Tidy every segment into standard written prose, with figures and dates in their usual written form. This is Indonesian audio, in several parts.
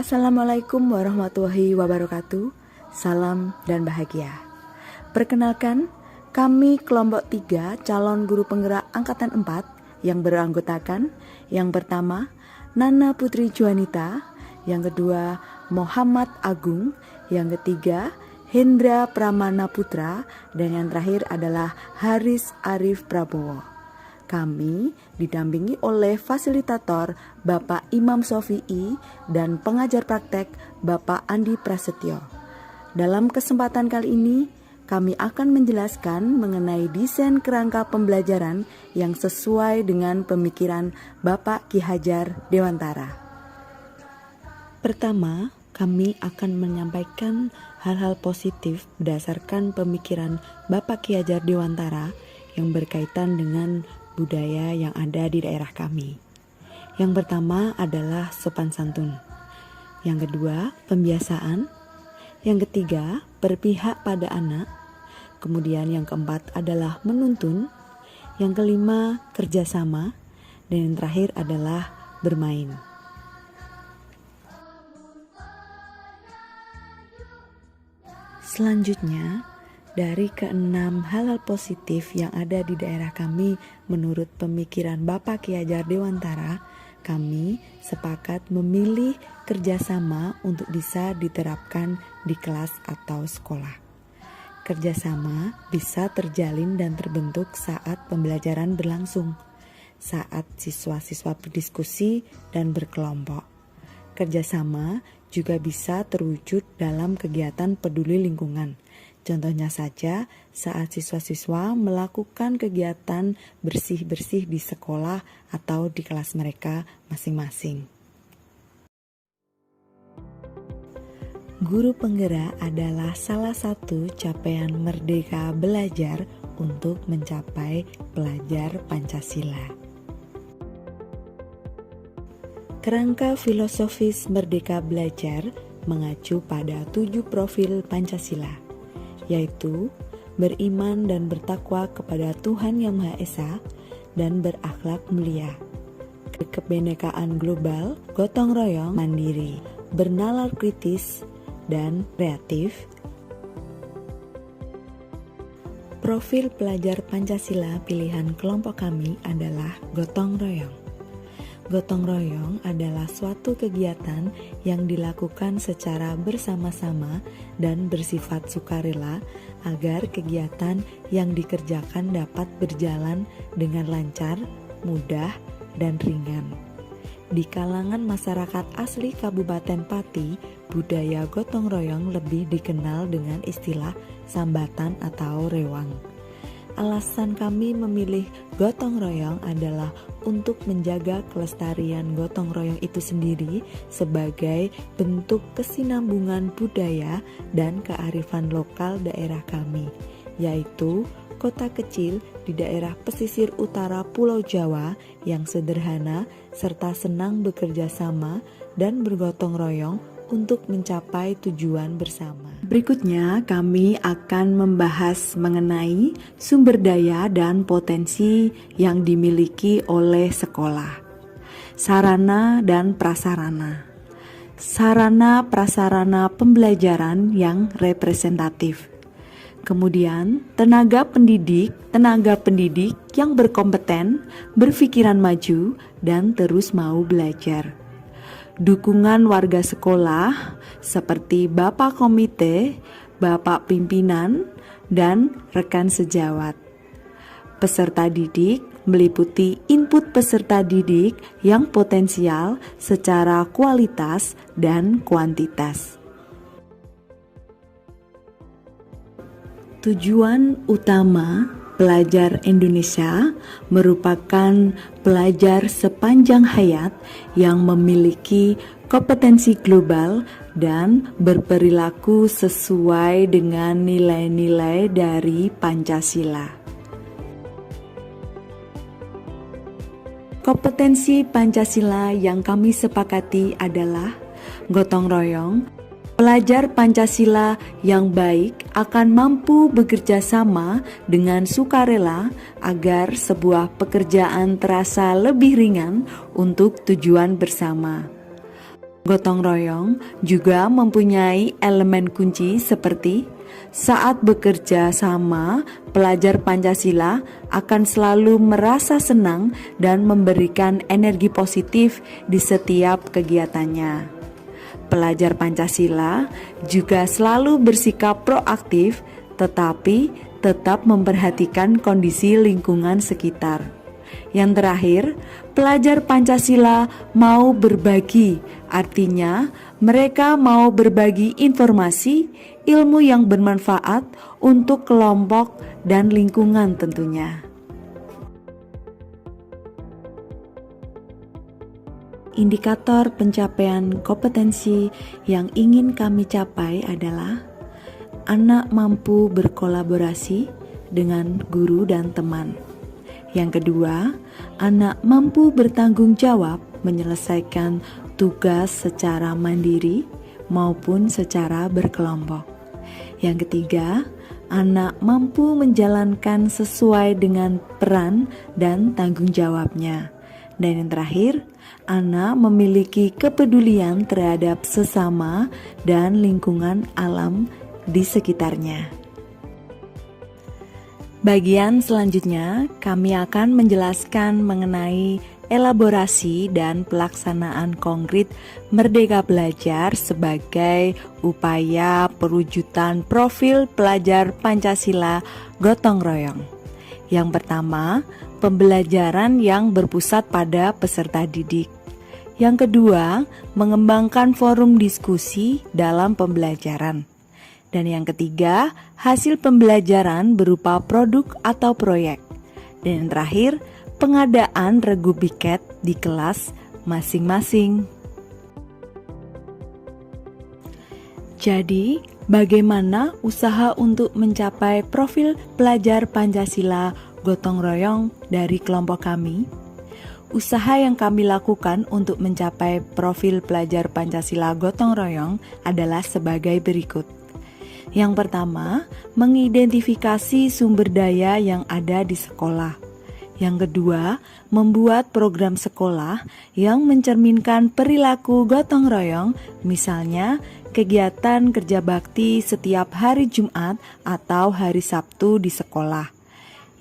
Assalamualaikum warahmatullahi wabarakatuh. Salam dan bahagia. Perkenalkan, kami kelompok 3 calon guru penggerak angkatan 4 yang beranggotakan yang pertama Nana Putri Juanita, yang kedua Muhammad Agung, yang ketiga Hendra Pramana Putra, dan yang terakhir adalah Haris Arif Prabowo. Kami didampingi oleh fasilitator Bapak Imam Sofi'i dan pengajar praktek Bapak Andi Prasetyo. Dalam kesempatan kali ini, kami akan menjelaskan mengenai desain kerangka pembelajaran yang sesuai dengan pemikiran Bapak Ki Hajar Dewantara. Pertama, kami akan menyampaikan hal-hal positif berdasarkan pemikiran Bapak Ki Hajar Dewantara yang berkaitan dengan budaya yang ada di daerah kami. Yang pertama adalah sopan santun. Yang kedua, pembiasaan. Yang ketiga, berpihak pada anak. Kemudian yang keempat adalah menuntun. Yang kelima, kerjasama. Dan yang terakhir adalah bermain. Selanjutnya, dari keenam hal-hal positif yang ada di daerah kami menurut pemikiran Bapak Ki Hajar Dewantara, kami sepakat memilih kerjasama untuk bisa diterapkan di kelas atau sekolah. Kerjasama bisa terjalin dan terbentuk saat pembelajaran berlangsung, saat siswa-siswa berdiskusi dan berkelompok. Kerjasama juga bisa terwujud dalam kegiatan peduli lingkungan. Contohnya saja saat siswa-siswa melakukan kegiatan bersih-bersih di sekolah atau di kelas mereka masing-masing. Guru penggerak adalah salah satu capaian merdeka belajar untuk mencapai pelajar Pancasila. Kerangka filosofis merdeka belajar mengacu pada 7 profil Pancasila, yaitu beriman dan bertakwa kepada Tuhan Yang Maha Esa dan berakhlak mulia, kebinekaan global, gotong royong, mandiri, bernalar kritis, dan kreatif. Profil pelajar Pancasila pilihan kelompok kami adalah gotong royong. Gotong royong adalah suatu kegiatan yang dilakukan secara bersama-sama dan bersifat sukarela agar kegiatan yang dikerjakan dapat berjalan dengan lancar, mudah, dan ringan. Di kalangan masyarakat asli Kabupaten Pati, budaya gotong royong lebih dikenal dengan istilah sambatan atau rewang. Alasan kami memilih gotong royong adalah untuk menjaga kelestarian gotong royong itu sendiri sebagai bentuk kesinambungan budaya dan kearifan lokal daerah kami, yaitu kota kecil di daerah pesisir utara Pulau Jawa yang sederhana serta senang bekerja sama dan bergotong royong untuk mencapai tujuan bersama. Berikutnya kami akan membahas mengenai sumber daya dan potensi yang dimiliki oleh sekolah. Sarana dan prasarana. Sarana prasarana pembelajaran yang representatif. Kemudian tenaga pendidik yang berkompeten, berpikiran maju, dan terus mau belajar. Dukungan warga sekolah seperti Bapak Komite, Bapak Pimpinan, dan rekan sejawat. Peserta didik meliputi input peserta didik yang potensial secara kualitas dan kuantitas. Tujuan utama pelajar Indonesia merupakan pelajar sepanjang hayat yang memiliki kompetensi global dan berperilaku sesuai dengan nilai-nilai dari Pancasila. Kompetensi Pancasila yang kami sepakati adalah gotong royong. Pelajar Pancasila yang baik akan mampu bekerja sama dengan sukarela agar sebuah pekerjaan terasa lebih ringan untuk tujuan bersama. Gotong royong juga mempunyai elemen kunci seperti saat bekerja sama, pelajar Pancasila akan selalu merasa senang dan memberikan energi positif di setiap kegiatannya. Pelajar Pancasila juga selalu bersikap proaktif, tetapi tetap memperhatikan kondisi lingkungan sekitar. Yang terakhir, pelajar Pancasila mau berbagi, artinya mereka mau berbagi informasi, ilmu yang bermanfaat untuk kelompok dan lingkungan tentunya. Indikator pencapaian kompetensi yang ingin kami capai adalah anak mampu berkolaborasi dengan guru dan teman. Yang kedua, anak mampu bertanggung jawab menyelesaikan tugas secara mandiri maupun secara berkelompok. Yang ketiga, anak mampu menjalankan sesuai dengan peran dan tanggung jawabnya. Dan yang terakhir, anak memiliki kepedulian terhadap sesama dan lingkungan alam di sekitarnya. Bagian selanjutnya, kami akan menjelaskan mengenai elaborasi dan pelaksanaan konkret Merdeka Belajar sebagai upaya perwujudan profil pelajar Pancasila gotong royong. Yang pertama, pembelajaran yang berpusat pada peserta didik. Yang kedua, mengembangkan forum diskusi dalam pembelajaran. Dan yang ketiga, hasil pembelajaran berupa produk atau proyek. Dan yang terakhir, pengadaan regu piket di kelas masing-masing. Jadi, bagaimana usaha untuk mencapai profil pelajar Pancasila gotong royong dari kelompok kami? Usaha yang kami lakukan untuk mencapai profil pelajar Pancasila gotong royong adalah sebagai berikut. Yang pertama, mengidentifikasi sumber daya yang ada di sekolah. Yang kedua, membuat program sekolah yang mencerminkan perilaku gotong royong, misalnya kegiatan kerja bakti setiap hari Jumat atau hari Sabtu di sekolah.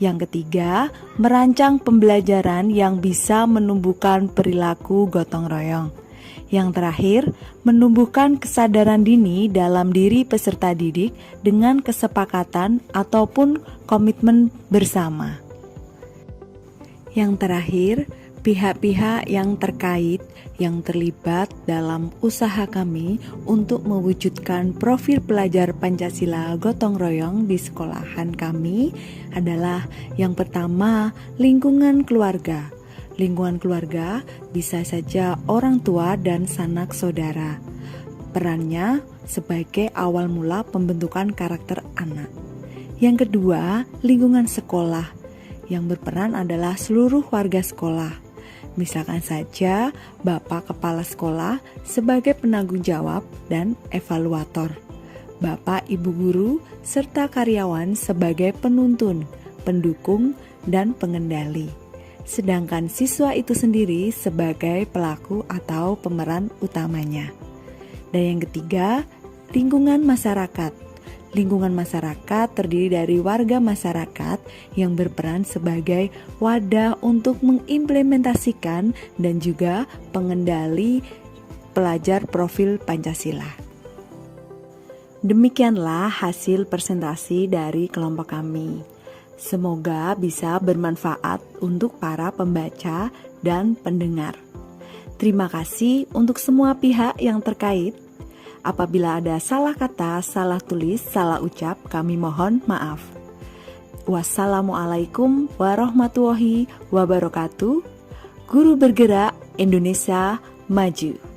Yang ketiga, merancang pembelajaran yang bisa menumbuhkan perilaku gotong royong. Yang terakhir, menumbuhkan kesadaran dini dalam diri peserta didik dengan kesepakatan ataupun komitmen bersama. Yang terakhir, pihak-pihak yang terkait yang terlibat dalam usaha kami untuk mewujudkan profil pelajar Pancasila gotong royong di sekolahan kami adalah yang pertama, lingkungan keluarga. Lingkungan keluarga bisa saja orang tua dan sanak saudara. Perannya sebagai awal mula pembentukan karakter anak. Yang kedua, lingkungan sekolah. Yang berperan adalah seluruh warga sekolah. Misalkan saja Bapak Kepala Sekolah sebagai penanggung jawab dan evaluator. Bapak Ibu Guru serta karyawan sebagai penuntun, pendukung, dan pengendali. Sedangkan siswa itu sendiri sebagai pelaku atau pemeran utamanya. Dan yang ketiga, lingkungan masyarakat. Lingkungan masyarakat terdiri dari warga masyarakat yang berperan sebagai wadah untuk mengimplementasikan dan juga pengendali pelajar profil Pancasila. Demikianlah hasil presentasi dari kelompok kami. Semoga bisa bermanfaat untuk para pembaca dan pendengar. Terima kasih untuk semua pihak yang terkait. Apabila ada salah kata, salah tulis, salah ucap, kami mohon maaf. Wassalamualaikum warahmatullahi wabarakatuh. Guru bergerak, Indonesia maju.